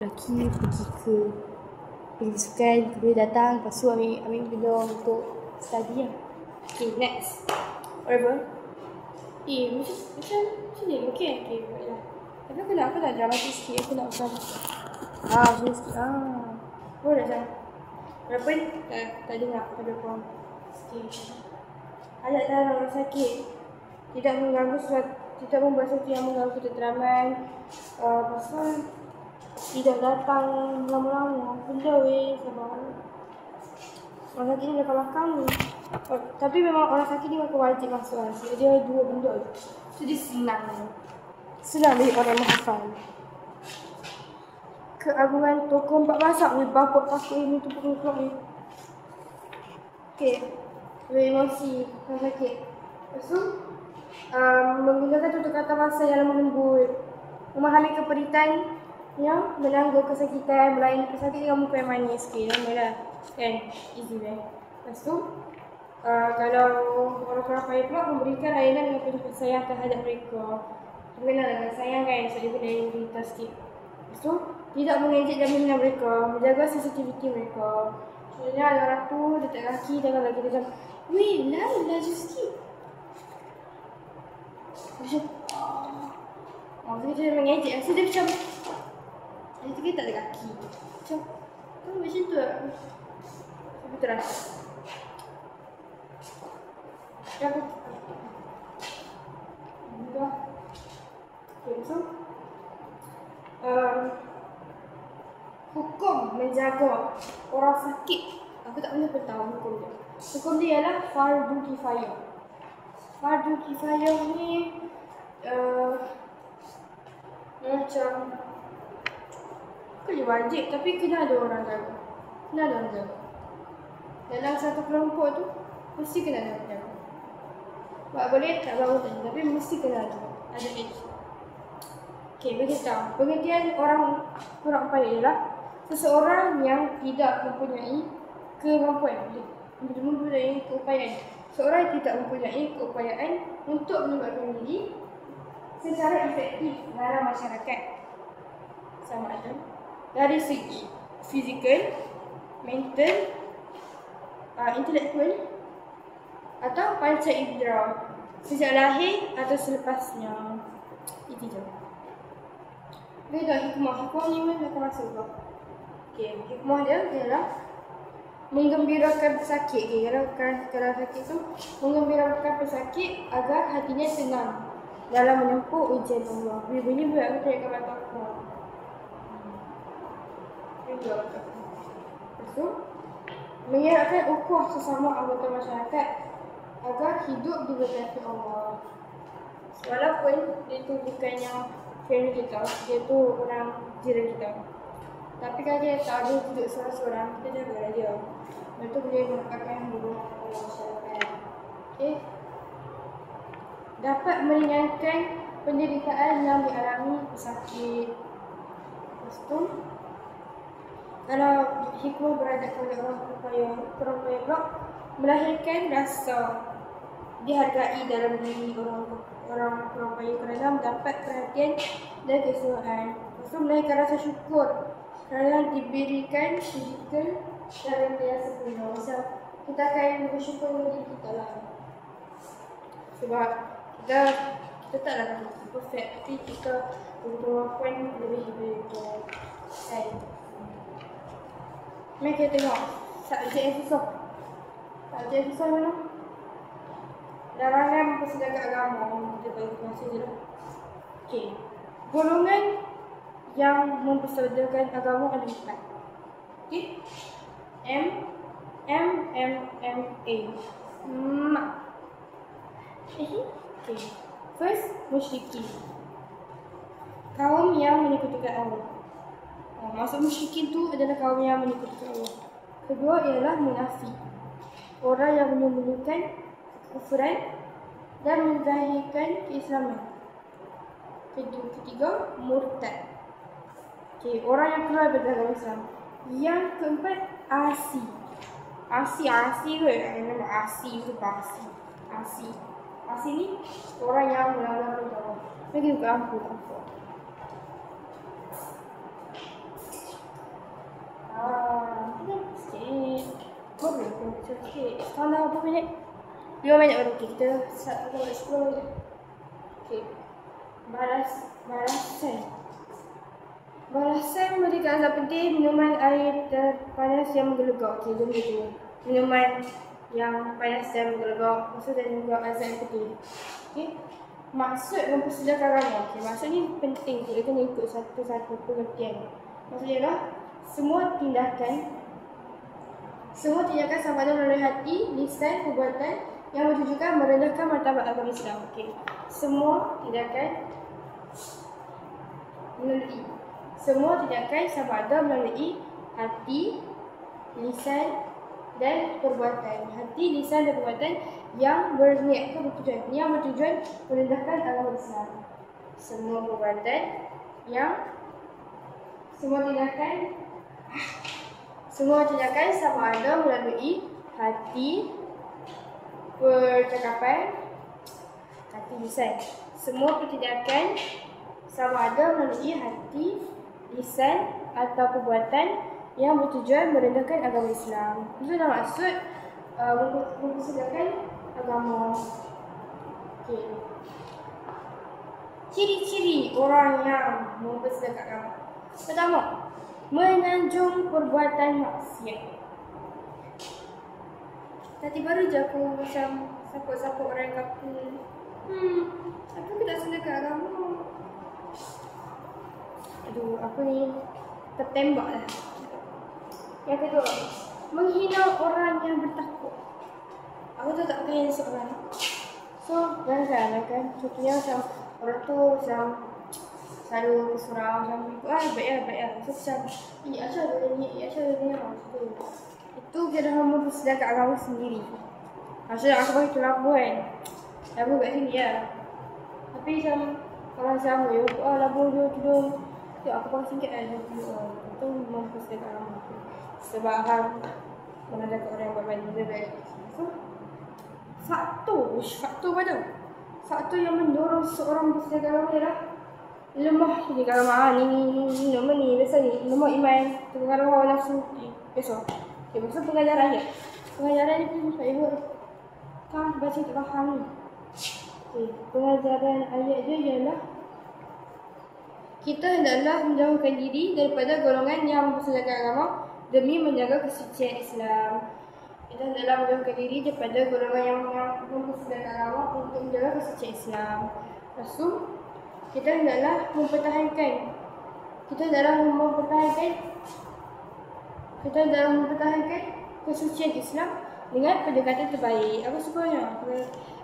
Lelaki pergi sukan, kemudian datang, lepas tu ambil benda untuk study lah. Okay, next. Whatever. Macam ni, okay, buat lah. Tapi aku nak dramatik sikit, aku nak macam macam ni sikit. Boleh macam berapa ni? Tak dengar, tak ada korang. Okay. Ayat dalam orang sakit tidak mengganggu tidak membuat sesuatu yang mengganggu ketenteraman. Pasal tidak datang lama-lama. Benda sabar. Orang sakit ni dekat belakang ni. Tapi memang orang sakit ni memang wajib masuk lah. Dia dua benda je. So dia senang bagi orang menghafal. Keagungan tokoh 4 masak ni. Bapak takut ini tu pukul kelok ni. Okay. Emosi orang sakit. Lepas tu menggunakan tutur kata bahasa yang lembut. Memahami keperitan yang menanggung kesakitan, melayani pesakit dengan muka yang manis. Okay, nampak kan? Easy lah. Lepas tu, kalau orang-orang payah pula memberikan layanan dengan penuh kasih sayang terhadap mereka. Mengenal dengan sayang kan, so dia boleh cerita sikit. Lepas tu, tidak mengejek jaminan mereka, menjaga sensitiviti mereka. Sebenarnya ada orang tu, dekat kaki, jangan lagi dia macam, weh, laju sikit. Macam, so dia mengejek. So dia macam, dia tu tak ada kaki. Macam, macam tu lah. Betul lah. Okay, so hukum menjaga orang sakit. Aku tak pernah tahu hukum dia. Hukum dia ialah fardu kifayah. Fardu kifayah ni macam bukan wajib, tapi kena ada orang jaga. Dalam satu kelompok tu mesti kena ada orang jaga. Buat boleh tak bagus tadi, tapi mesti kena ada edge. Okay, beritahu. Pengertian orang kurang upaya ialah seseorang yang tidak mempunyai kemampuan, mempunyai keupayaan. Seorang yang tidak mempunyai keupayaan untuk melibatkan diri secara efektif dalam masyarakat. Sama ada dari segi fizikal, mental, intelektual atau panca indera sejak lahir atau selepasnya. Itu je. Beda hikmah ni memang akan masuk ke. Okay, hikmah dia ialah menggembirakan pesakit. Okay, kalau sakit tu, menggembirakan pesakit agar hatinya senang dalam menempuh ujian Allah. Bunyi buat aku teringat kata aku. Lepas tu, mengeratkan ukhuwah sesama anggota masyarakat agar hidup diberkati Allah. Walaupun dia tu bukannya family kita, dia tu orang jiran kita. Tapi kalau dia tak ada duduk seorang-seorang, kita jagalah dia. Dan tu boleh merupakan hubungan dengan masyarakat. Okay. Dapat meringankan penderitaan yang dialami pesakit. Lepas tu, kalau hikmah beradab kepada orang payah pula melahirkan rasa dihargai dalam diri orang payah kerana mendapat perhatian dan kesukaan. Lepas tu melahirkan rasa syukur kerana diberikan fizikal dan mental yang sempurna. Macam kita akan bersyukur dengan diri kita lah. Sebab kita taklah perfect, tapi kita berkemampuan lebih dari itu. Kan? Mari kita tengok subjek yang susah. Subjek yang susah mana? Larangan mempersilakan agama. Kita bagi masa je lah. Okay. Golongan yang mempersilakan agama ada 4. Okay. MMA. Okay. First, musyrikin. Kaum yang menyekutukan Allah. Maksud musyrikin tu adalah kaum yang menyekutukan Allah. Kedua ialah munafik. Orang yang menyembunyikan kekufuran dan menzahirkan keislaman. Ketiga, murtad. Okay, orang yang keluar dari agama Islam. Yang keempat, asi. Asi ke? Nama asi tu basi. Asi ni orang yang melanggar perintah Allah. Bagi buka lampu. Sekarang dah berapa minit? 5 minit baru. Okay, kita buat 10 minit. Okay. Balasan memberikan azab pedih, minuman air panas yang menggelegak. Okay, jom kita. Minuman yang panas dan menggelegak. Maksud dan juga azab yang pedih. Okay. Maksud mempersediakan agama. Okay, maksud ni penting. Kita kena ikut satu-satu pengertian. Maksudnya adalah semua tindakan sama ada melalui hati, lisan, perbuatan yang bertujukan merendahkan martabat agama Islam. Okay. Semua tindakan sama ada melalui hati, lisan dan perbuatan. Hati, lisan dan perbuatan yang berniat yang bertujuan merendahkan agama Islam. Semua tindakan sama ada melalui hati, percakapan, hati, lisan. Semua pertindakan sama ada melalui hati, lisan atau perbuatan yang bertujuan merendahkan agama Islam. Itu dah maksud mempersediakan agama. Okay. Ciri-ciri orang yang mempersediakan agama. Pertama, menyanjung perbuatan maksiat. Tadi baru je aku macam sapuk-sapuk orang kata, aku tak sedekah agama. Aduh, apa ni? Tertembak lah. Yang kedua, menghina orang yang bertakwa. Aku tu tak kaya seorang. So, jangan kan. Contohnya macam orang tu macam selalu surau macam itu. Baik. So macam, Aisyah ada ni, Itu dia dah mempersediakan agama sendiri. Maksudnya aku bagi tu labu kan. Labu kat sini lah. Tapi macam orang sama, labu dia tudung. Tu aku pakai singkat lah. Itu mempersediakan agama. Sebab hang menadakan orang yang buat baik. So, faktor pada. Faktor yang mendorong seorang bersediakan agama ialah lemah pendidikan agama. Ni nama ni biasa ni lemah iman, terpengaruh hawa nafsu. Biasa. Okay, maksud pengajaran dia. Pengajaran ni pun tak ibu kan baca tak faham ni. Okay, pengajaran ayat dia ialah kita hendaklah menjauhkan diri daripada golongan yang mempersediakan agama demi menjaga kesucian Islam. Kita hendaklah menjauhkan diri daripada golongan yang mempersediakan agama untuk menjaga kesucian Islam. Lepas tu, kita hendaklah mempertahankan kesucian Islam dengan pendekatan terbaik. Aku sukanya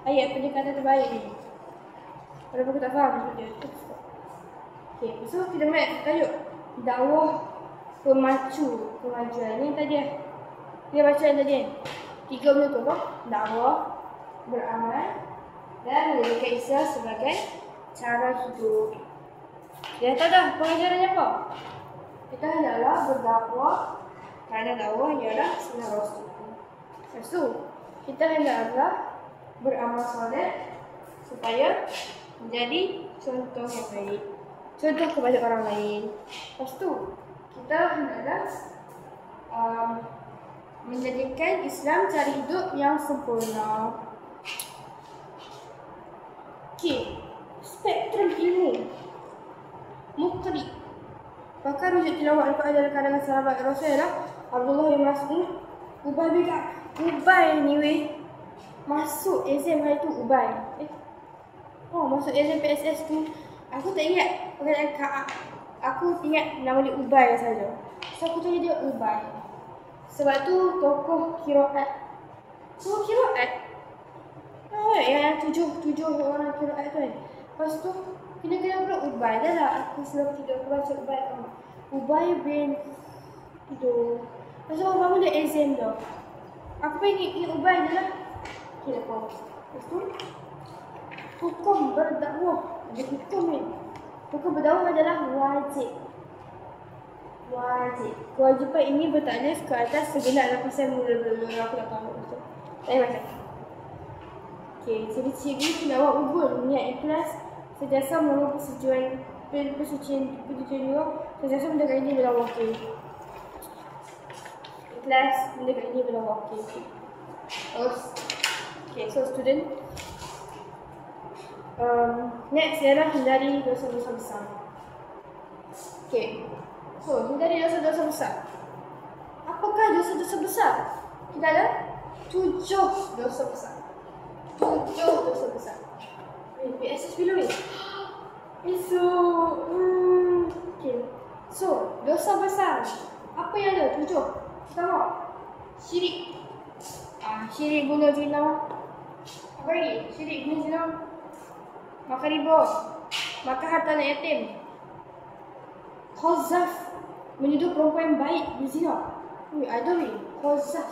ayat pendekatan terbaik ni. Walaupun aku tak faham maksud dia. Okay, so kita ambil tajuk dakwah pemacu kemajuan. Ni tadi dia baca yang tadi kan. 3 benda tu apa? Dakwah, beramal dan menjadikan Islam sebagai cara hidup. Dia tahu dah pengajarannya apa? Kita hendaklah berdakwah kerana dakwah ialah sunnah Rasul. Lepas tu, kita hendaklah beramal soleh supaya menjadi contoh yang baik. Contoh kepada orang lain. Lepas tu, kita hendaklah menjadikan Islam cara hidup yang sempurna. Okay. Spektrum ilmu Muqri. Pakar rujuk tilawah Al-Quran dalam kalangan sahabat Rasul adalah Abdullah bin Mas'ud. Ubay ni weh. Masuk exam hari tu Ubay. Masuk exam PSS tu. Aku tak ingat perkataan aku ingat nama dia Ubay saja. So aku tanya dia Ubay. Sebab tu tokoh kiraat. Yang tujuh orang kiraat tu kan. Lepas tu kena pula Ubay. Dah lah aku sebelum tidur aku baca Ubay bin itu. Lepas tu aku bangun dia exam dah. Aku pengen ingat Ubay je lah. Okay dah pun. Lepas tu hukum berdakwah. Ada hukum ni. Hukum berdakwah adalah wajib. Kewajipan ini bertaklif ke atas segenap lapisan mula-mula. Aku tak tahu. Saya baca. Okay, ciri-ciri tilawah ubur. Niat ikhlas, sentiasa memenuhi persucian juga, sentiasa menjaga ini berlaku. Ikhlas, menjaga ini berlaku. Okay, so student. Next ialah hindari dosa-dosa besar. Okay, so hindari dosa-dosa besar. Apakah dosa-dosa besar? Kita ada 7 dosa besar. 7 dosa besar. PSS below ni. Okay. So, dosa besar. Apa yang ada? 7. Pertama, syirik. Syirik guna zina. Apa lagi? Syirik guna zina. Makan riba. Makan harta anak yatim. Qazaf. Menuduh perempuan yang baik berzina. Ada ni. Qazaf.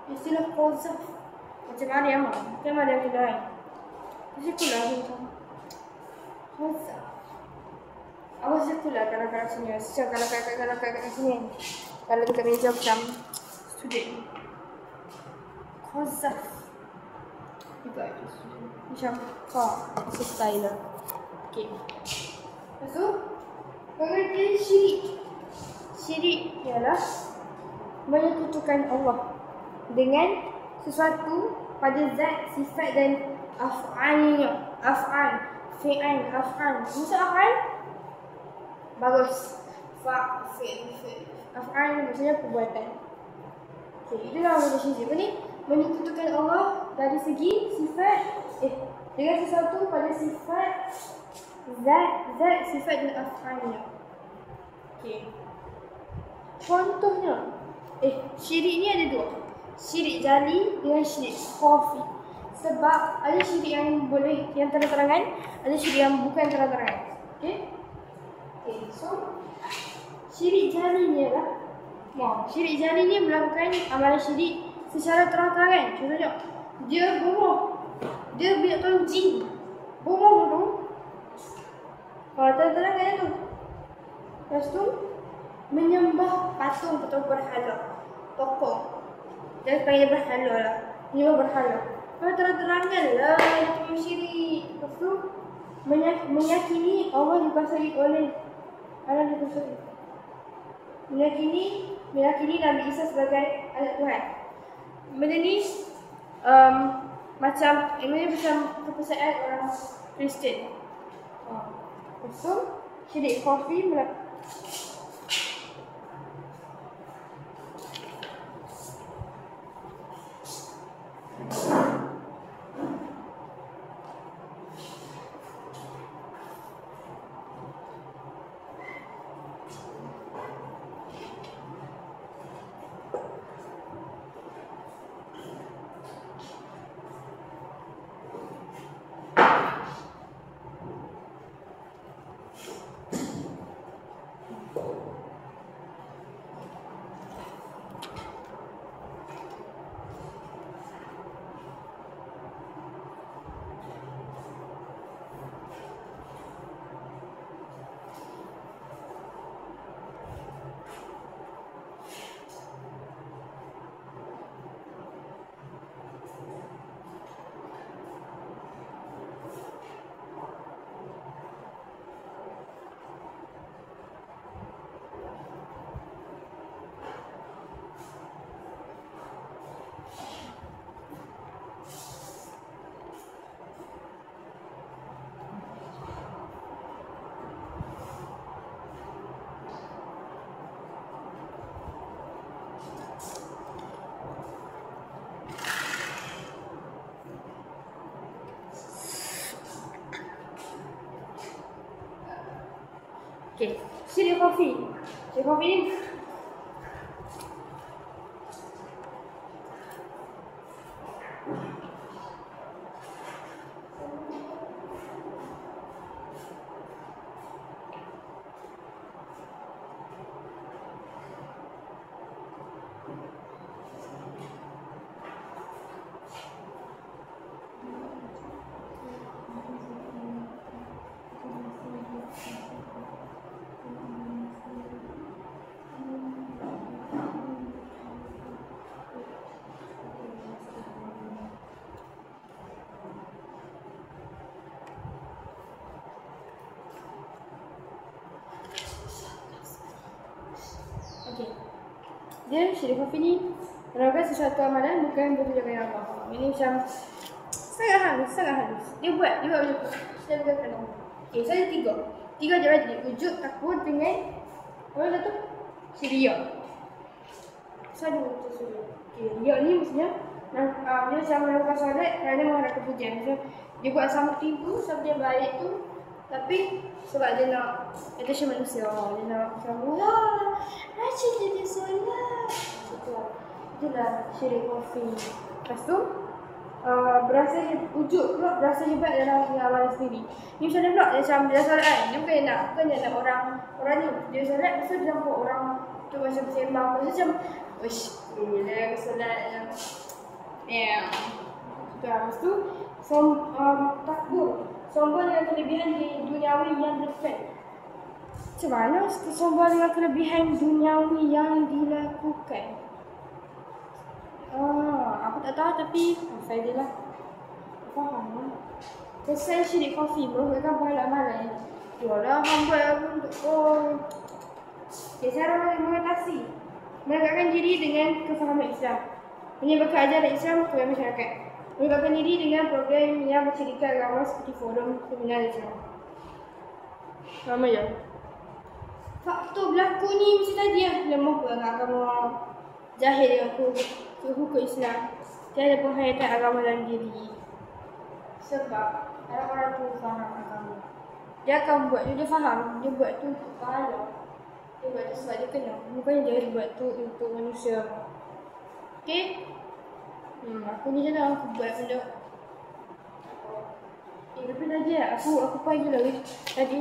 Istilah qazaf. Macam Maryam. Macam Maryam yang lain. Sekulah macam Qazaf. Awas sekulah kanak-kanak sini. Sejak kanak-kanak sini. Kalau kita meja macam student. Qazaf. Juga itu student. Macam It's a styler. Okay. Lepas tu, pengertian syirik. Syirik ialah menyekutukan Allah dengan sesuatu pada zat, sifat dan af'alnya. Af'al, fi'al, af'al. Maksud af'al? Bagus. Af'al maksudnya perbuatan. Okay, itulah maksud syirik. Apa ni? Menyekutukan Allah dari segi sifat dengan sesuatu pada sifat zat, sifat dan af'alnya. Okay. Contohnya, syirik ni ada 2. Syirik jali dengan syirik khafi. Sebab ada syirik yang boleh yang terang-terangan, ada syirik yang bukan terang-terangan. Okay? Okay, so syirik jali ni adalah syirik jali ni melakukan amalan syirik secara terang-terangan. Contohnya, dia bomoh. Dia minta tolong jin. Bomoh tu. Kalau terang-terangan tu. Lepas tu, menyembah patung atau berhala. Tokoh. Jangan panggil berhala lah. Menyembah berhala. Kalau terang-terangan lah itu syirik. Lepas tu, meyakini Allah dikuasai oleh Allah dikuasai. Meyakini Nabi Isa sebagai anak Tuhan. Benda ni macam kepercayaan orang Kristian. Lepas tu, syirik khafi Okay, syirik khafi. Syirik khafi ni dia syirik khafi ni Melakukan sesuatu amalan bukan bertujuan kepada Allah. Ini macam sangat halus, sangat halus. Dia buat macam tu. Dia bukan kerana. Okay, saya tiga. Tiga je jadi wujud, takut dengan apa satu? Syria. Saya wujud syria. Okay, dia ni maksudnya dia macam melakukan solat kerana mengharap kepujian. So, dia buat something tu, something baik tu, tapi sebab dia nak attention manusia. Dia nak macam, wah, rajin dia solat. Itulah syirik kafir. Lepas tu, berasa wujud pula berasa hebat dalam amalan sendiri. Ni macam mana pula? Macam dia solat kan? Dia bukan nak orang ni. Dia solat, lepas tu dia nampak orang tu macam sembang. Lepas tu macam, wish, gila aku solat macam lepas tu, takbur. Sombong dengan kelebihan di duniawi yang dilakukan. Macam mana sombong dengan kelebihan duniawi yang dilakukan? Aku tak tahu tapi saya je lah. Faham lah. Kesan syirik kafir merupakan pahala amalan. Yalah, hamba aku untuk cara mengatasi. Menegakkan diri dengan kefahaman Islam. Menyebarkan ajaran Islam kepada masyarakat. Melibatkan diri dengan program yang bersyirikat agama seperti forum seminar Islam. Sama je. Faktor berlaku ni macam tadi lah. Lemah pula dengan agama jahil dengan hukum Islam. Tiada penghayatan agama dalam diri. Sebab orang-orang tu faham agama. Dia akan buat, dia faham. Dia buat tu untuk pahala. Dia buat tu sebab dia kena. Bukannya dia buat tu untuk manusia. Okay? Aku ni je lah, aku buat benda. Tapi tadi lah, aku pagi lah tadi.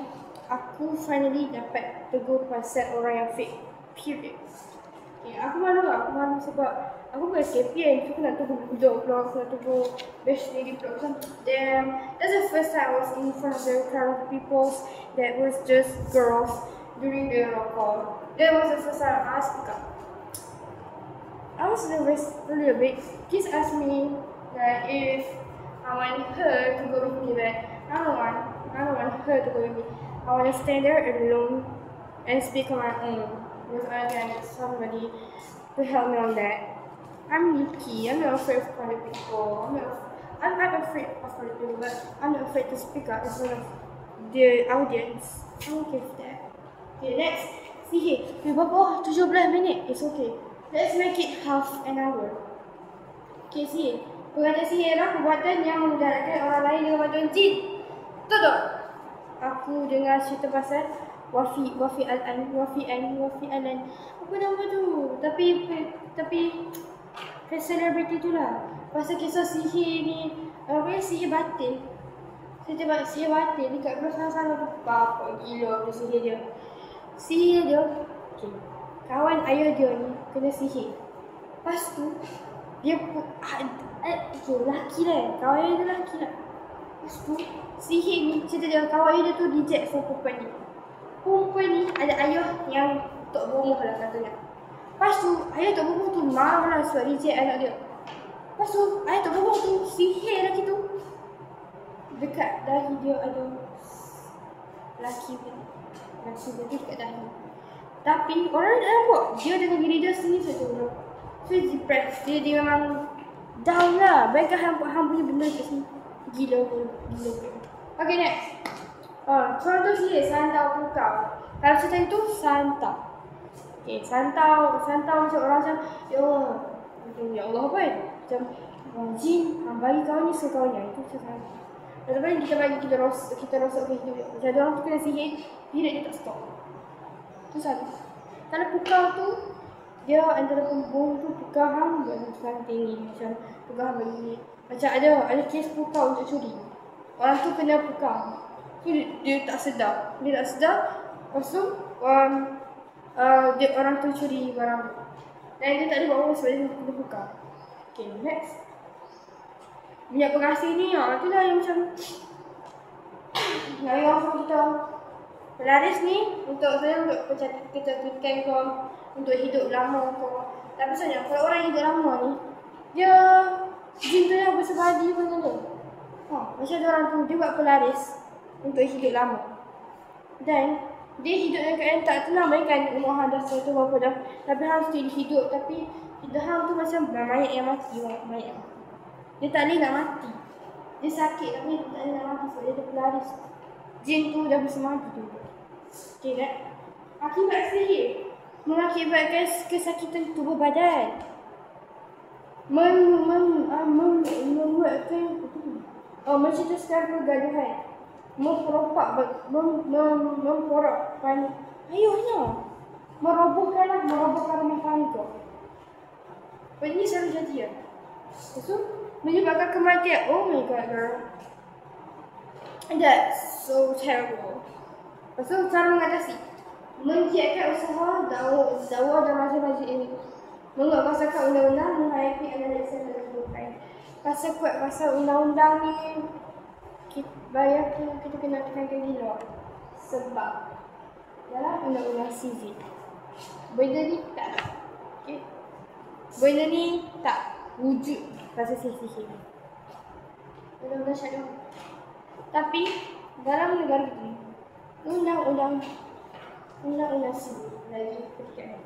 Aku finally dapat tegur pasal orang yang fake. Period. Aku malu sebab aku buat SKP aku nak tegur budak pula, aku nak tegur best lady pula. Damn, that's the first time I was in front of the crowd of people that was just girls during the call. That was the first time I speak up. I was nervous a little bit. Kids asked me that if I want her to go with me, but I don't want her to go with me. I want to stand there alone and speak on my own. Because I need somebody to help me on that. I'm Nikki. I'm not afraid of other people. I'm not afraid of other people, but I'm not afraid to speak up in front of the audience. I'm okay with that. Okay, next. Sihir. Okay, berapa? 17 minit. It's okay. Let's make it half an hour. Okay, sihir. Pengajar sihir adalah perbuatan yang memudaratkan orang lain dengan bantuan jin. Betul tak? Aku dengar cerita pasal Wafi Alan. Apa nama tu? Tapi selebriti tu lah. Pasal kisah sihir ni, sihir batin. Sihir batin dekat belah sana tu. Apa gila tu sihir dia. Sihir dia, okay. Kawan ayah dia ni kena sihir. Lepas tu dia lelaki lah. Kawan ayah dia lelaki lah. Lepas tu sihir ni, cerita dia kawan ayah dia tu reject sama perempuan ni. Perempuan ni ada ayah yang tok bomoh lah katanya. Lepas tu ayah tok bomoh tu marah lah sebab reject anak dia. Lepas tu ayah tok bomoh tu sihir lelaki tu. Dekat dahi dia ada lelaki dia dekat dahi. Tapi orang tak nampak. Dia dengan diri dia sendiri saja. So dia depressed. Dia memang down lah. Bayangkan hang punya benda kat sini. Gila. Okay, next. Contoh sihir santau pukau. Kalau cerita itu santau. Okay, santau macam orang macam ya Allah apa kan? Macam jin bagi kawan ni sekawannya. Itu macam santau. Lepas kita rosak ke hidup dia. Macam orang tu kena sihir, hidup dia tak stop. Itu satu. Kalau pukau tu, dia antara pembung tu pukau hang buat macam tinggi. Macam pukau hang bagi. Macam ada kes pukau untuk curi. Orang tu kena pukau. So dia tak sedar. Lepas tu orang tu curi barang tu. Dan dia tak ada buat apa sebab dia kena pukau. Okay, next. Minyak pengasih ni, itulah yang macam yang kita pelaris ni untuk kecantikan kau, untuk hidup lama kau. Tapi sebenarnya kalau orang hidup lama ni, dia jin tu yang bersebadi pun ada. Macam ada orang tu, dia buat pelaris untuk hidup lama. Dan Dia hidup dengan keadaan tak tenang. Kan umur hang dah 100 berapa dah. Tapi hang still hidup. Tapi hidup hang tu macam mayat yang mati. Mayat yang mati. Dia tak boleh nak mati. Dia sakit tapi dia tak boleh nak mati. Sebab dia ada pelaris. Jin tu dah bersemadi tu. Okay tak? Akibat sihir mengakibatkan kesakitan tubuh badan. Membuatkan mencetuskan pergaduhan. Memporakkan ayuhnya. Merobohkan rumah tangga. Ini selalu jadi ya. Lepas tu menyebabkan kematian. Oh my god girl. That's so terrible. Lepas tu cara mengatasi. Mengiatkan usaha dakwah dan masjid-masjid ini. Menguatkan undang-undang menghadapi analisis dan kebukaan. Pasal kuat pasal undang-undang ni kita kena tekankan gila. Sebab dalam undang-undang sivil benda ni tak. Okay. Benda ni tak wujud pasal sihir. Undang-undang syariah. Tapi dalam negara ini undang-undang sivil lagi ketika.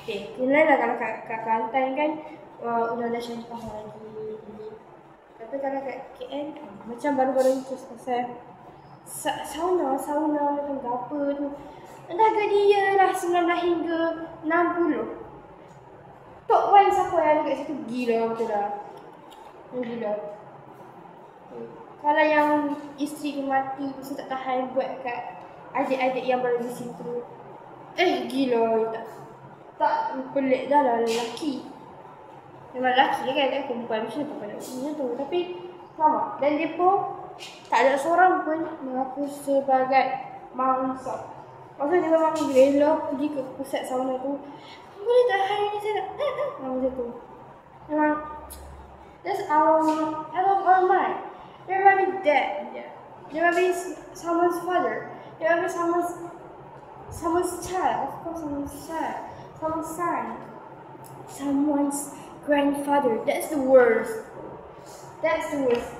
Okay, kenallah kalau kat Kelantan kan undang-undang syariah lagi. Tapi kalau kat KL macam baru-baru ni terus pasal sauna macam apa tu. Harga dia lah 19 hingga 60. Top 1 siapa yang ada kat situ gila betul dah. Gila. Kalau yang isteri tu mati tu tak tahan buat kat adik-adik yang berada di situ. Gila tak pelik dah lah lelaki. Memang lelaki kan tak perempuan macam tu. Tapi sama. Dan mereka tak ada seorang pun mengaku sebagai mangsa. Maksudnya dia memang rela pergi ke pusat sauna tu. Boleh tahan ni saya tak. Macam tu. Memang that's out of our mind. There might be dad. There might be someone's father. There might be someone's child. Of course someone's child. Someone's son. Someone's grandfather. That's the worst.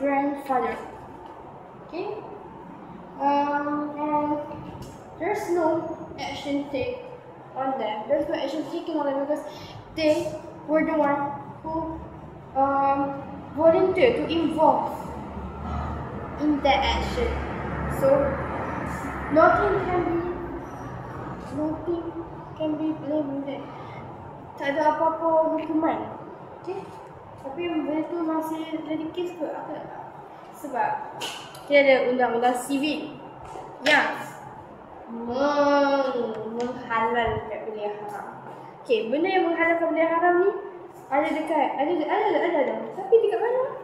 Grandfather. Okay? And there's no action taken on them. There's no action taken on them because they were the one who volunteered to involve in that action. So nothing can be blamed. Tak ada apa-apa hukuman. Okay? Tapi benda tu masih jadi kes ke? Sebab dia ada undang-undang sivil yang menghalalkan benda yang haram. Okay, benda yang menghalalkan benda yang haram ni ada dekat, ada. Tapi dekat mana?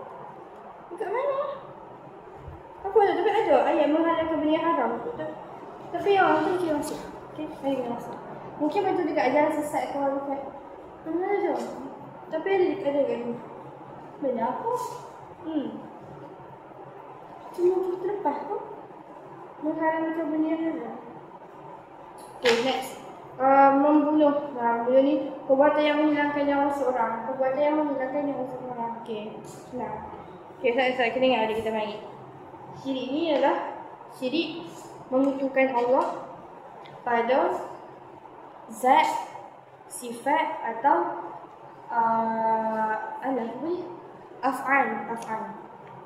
Aku ada, tapi ada ayat menghalalkan benda yang haram. Tapi yang orang tu kita masuk. Okay, mari kita masuk. Mungkin betul dekat ajaran sesat kalau dekat mana je. Tapi ada dekat ni. Benda apa? Cuma kita lepas tu menghalalkan benda yang haram. Okay, next. Membunuh. Benda ni perbuatan yang menghilangkan nyawa seorang. Okay, senang. Okay, saya kena ingat adik kita main. Syirik ni adalah syirik mengutuhkan Allah pada zat, sifat atau af'an.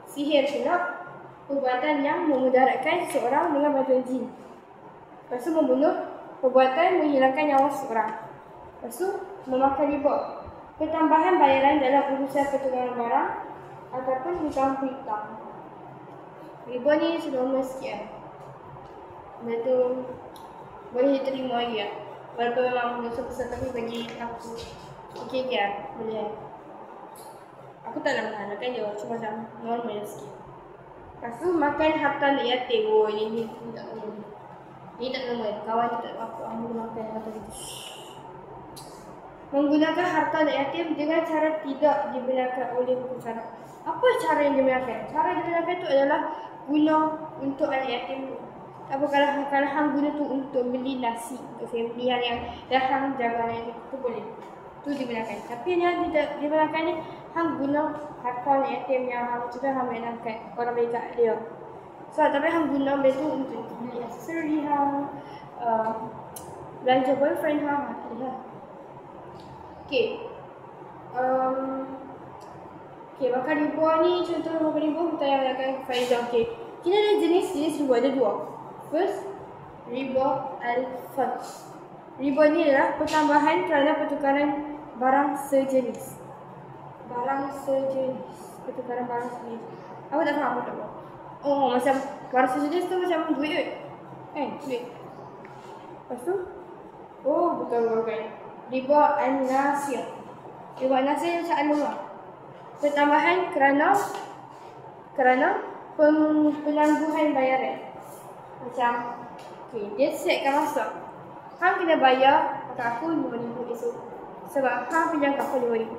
Sihir pula perbuatan yang memudaratkan seorang dengan bantuan jin. Lepas tu membunuh perbuatan menghilangkan nyawa seorang. Lepas tu memakan riba, ketambahan bayaran dalam urusan pertukaran barang ataupun hutang. Riba ni normal sikit lah. Benda tu boleh diterima lagi lah. Walaupun memang besar-besar tapi bagi aku okey lah, boleh. Aku tak nak menghalalkan je, cuma macam normal je sikit. Lepas tu makan harta anak yatim. Ini tak normal. Ini tak normal. Kawan tu tak apa. Menggunakan harta yatim. Menggunakan harta anak yatim dengan cara tidak dibenarkan oleh hukum syarak. Apa cara yang dibenarkan? Cara yang dibenarkan tu adalah guna untuk anak yatim. Apa kalau hang guna tu untuk beli nasi untuk family yang hang jaga anak yatim tu boleh. Tu dibenarkan. Tapi yang tidak dibenarkan ni hang guna harta anak yatim yang hang sudah hang benarkan orang beli kat dia. So tapi hang guna benda tu untuk beli aksesori hang, belanja boyfriend lah. Okay. Okay, makan ribuan ni, contoh makan ribuan kita yang akan faedah. Okay, kita ada jenis ribuan, ada dua. First, riba al-fadl. Riba ni adalah pertambahan kerana pertukaran barang sejenis. Pertukaran barang sejenis. Aku tak faham apa tak faham. Oh, macam barang sejenis tu macam duit ke? Duit. Lepas tu, oh betul kan. Riba an-nasir. Riba an-nasir macam anumah. Pertambahan kerana penangguhan bayaran. Macam, okay, dia setkan masa. Hang kena bayar kat aku RM5,000 esok. Sebab hang pinjam kat aku RM5,000.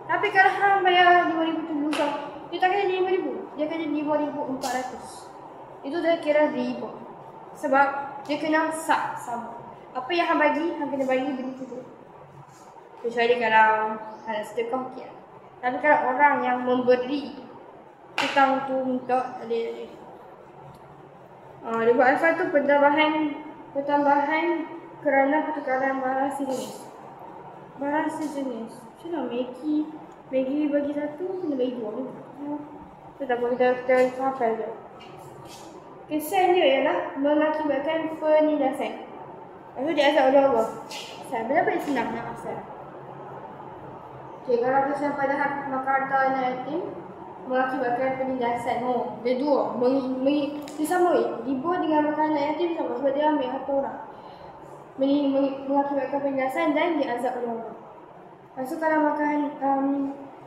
Tapi kalau hang bayar RM5,000 tu lusa, dia tak kena RM5,000. Dia kena RM5,400. Itu dah kira riba. Sebab dia kena sama. Apa yang hang bagi, hang kena bagi benda tu. Kecuali kalau hang sedekah, okey. Tapi kalau orang yang memberi hutang tu minta, boleh. Riba al-fadl tu pertambahan kerana pertukaran barang sejenis. Macam mana Maggi bagi satu, kena bagi dua. Tu tak boleh kita hafal je. Kesan dia ialah mengakibatkan penindasan. Lepas tu dia azab oleh Allah. Kenapa dia senang nak asal? Okay, kalau kesan pada makan harta anak yatim mengakibatkan penindasan. Dia dua. Dia sama. Riba dengan makan anak yatim sama sebab dia ambil harta orang. Mengakibatkan penindasan dan diazab oleh Allah. Lepas tu kalau makan,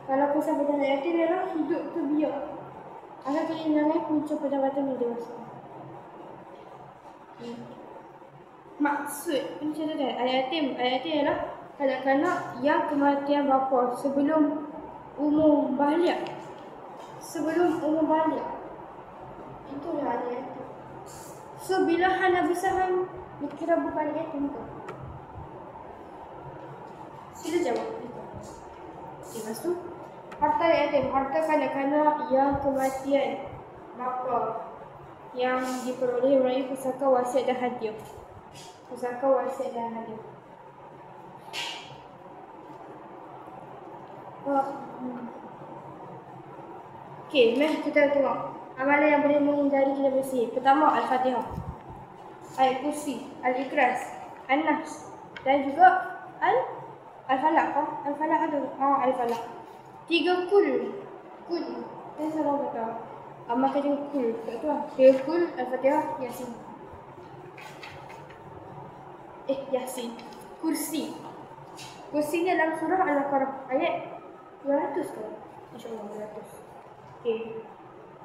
kalau kesan pada anak yatim ialah hidup tu biar. Akan kehilangan punca pendapatan yang dewasa. Maksud macam tu kan, anak yatim ialah kanak-kanak yang kematian bapa sebelum umur baligh. Itulah anak yatim. So bila hang dah besar, hang dikira bukan anak yatim ke? Sila jawab. Okay, lepas tu harta yatim, harta kanak-kanak yang kematian bapa yang diperoleh melalui pusaka wasiat dan hadiah. Okay, mari kita tengok amalan yang boleh menghindari kita bersih. Pertama, Al-Fatihah, Ayat Kursi, Al-Ikhlas, An-Nas dan juga Al-Falaq. Al-Falaq ada. Al-Falaq. 3 kul. Saya salah kata. Amal kata kul. Tak tahu lah. 3 kul, Al-Fatihah, Yasin. Yasin. Kursi ni dalam surah Al-Baqarah ayat 200 ke? InsyaAllah 200. Okay.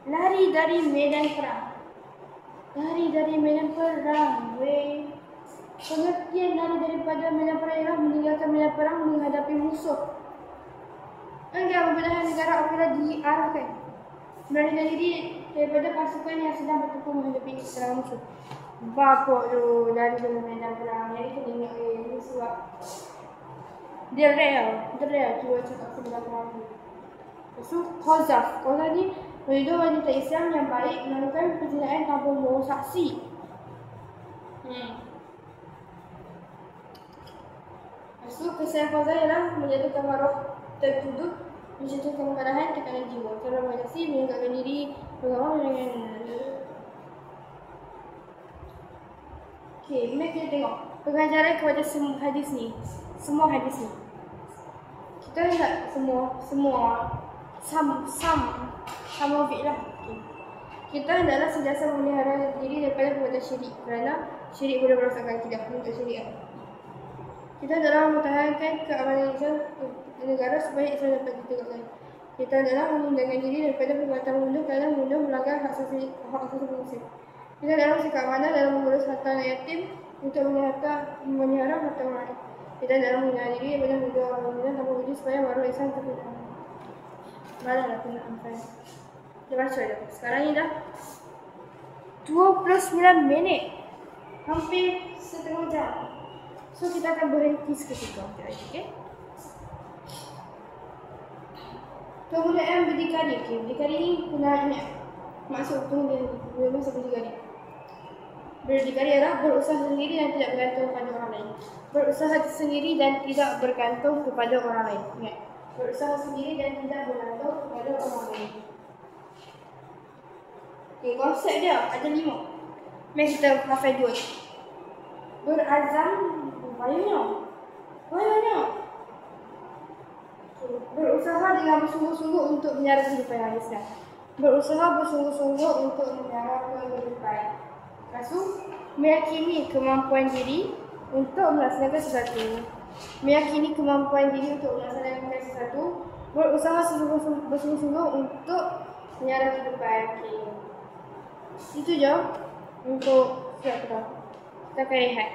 Lari dari medan perang. Pengertian lari daripada medan perang ialah meninggalkan medan perang menghadapi musuh. Enggak membenarkan negara apabila diarahkan melarikan diri daripada pasukan yang sedang bertempur menghadapi serangan musuh. Bapak tu lari dari medan perang. Jadi kena ingat ni sebab dia rare cuba cakap medan perang ni. Lepas tu Qazaf ni menuduh wanita Islam yang baik melakukan perzinaan tanpa membawa saksi. Lepas tu kesan Qazaf ialah menjatuhkan maruah tertuduh, menjatuhkan kemarahan, tekanan jiwa, cara mengatasi, meninggalkan diri, mengawal dengan. Okay, mari kita tengok pengajaran kepada semua hadis ni. Kita tak semua sama fi'lah. Okay. Kita hendaklah sentiasa memelihara diri daripada perbuatan syirik kerana syirik boleh merosakkan akidah untuk syariat. Kita hendaklah mempertahankan keamanan negara supaya Islam dapat ditegakkan. Kita hendaklah menghindarkan diri daripada perbuatan membunuh kerana membunuh melanggar hak asasi manusia. Kita hendaklah bersikap amanah dalam mengurus harta anak yatim untuk memelihara harta orang lain. Kita hendaklah menghindar diri daripada membunuh orang lain tanpa wujud supaya maruah Islam terpegah. Malah kena ampai. Kita baca dah. Sekarang ni dah 29 minit. Hampir setengah jam. So kita akan berhenti seketika. Okay? Kemudian berdikari. Okay, berdikari ni kena ingat. Maksud tu dia masuk berdikari. Berdikari adalah berusaha sendiri dan tidak bergantung kepada orang lain. Berusaha sendiri dan tidak bergantung kepada orang lain. Ingat. Berusaha sendiri dan tidak bergantung kepada orang lain. Okay, konsep dia ada 5. Mari kita hafal 2. Berazam banyak. Berusaha dengan bersungguh-sungguh untuk menyara kehidupan yang ada. Berusaha bersungguh-sungguh untuk menyara kehidupan. Lepas tu, meyakini kemampuan diri untuk melaksanakan sesuatu. Meyakini kemampuan diri untuk melaksanakan sesuatu. Berusaha bersungguh-sungguh untuk menyara kehidupan. Okay. Itu je untuk surat kita. Kita akan lihat.